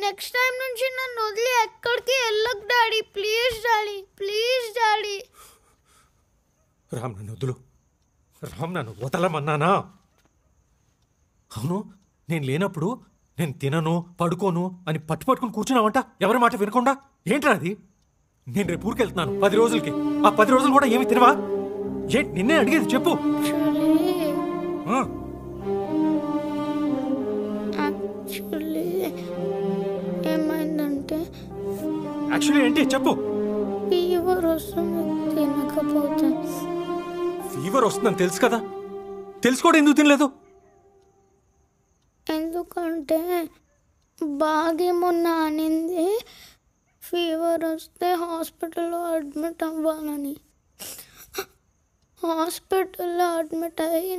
Next time నుంచి నన్ను వదిలి ఎక్కడికి వెళ్ళకు daddy. Please daddy, please daddy. Ram నన్ను వదులు. రామ్ నన్ను వదలమన్నానా? అవును, నేను లేనప్పుడు నేను తినను పడుకోను అని పట్టుకుని కూర్చున్నావంట ఎవరి మాట వినకుండా. ఏంట్రా అది? నేను రేపు ఊరికి వెళ్తున్నాను 10 రోజులకి. ఆ 10 రోజులు కూడా ఏమి తినవా? ఏంటి నిన్నే అడిగేది, చెప్పు. ఏమైందంటే యాక్చువల్లీ ఏంటి చెప్పు. ఫీవర్ వస్తుంది, తినకపోతే. ఫీవర్ వస్తుందని తెలుసు కదా, తెలుసుకోవడం ఎందుకు తినలేదు? ఎందుకంటే బాగేమన్నా అనింది ఫీవర్ వస్తే హాస్పిటల్లో అడ్మిట్ అవ్వాలని. హాస్పిటల్లో అడ్మిట్ అయ్యి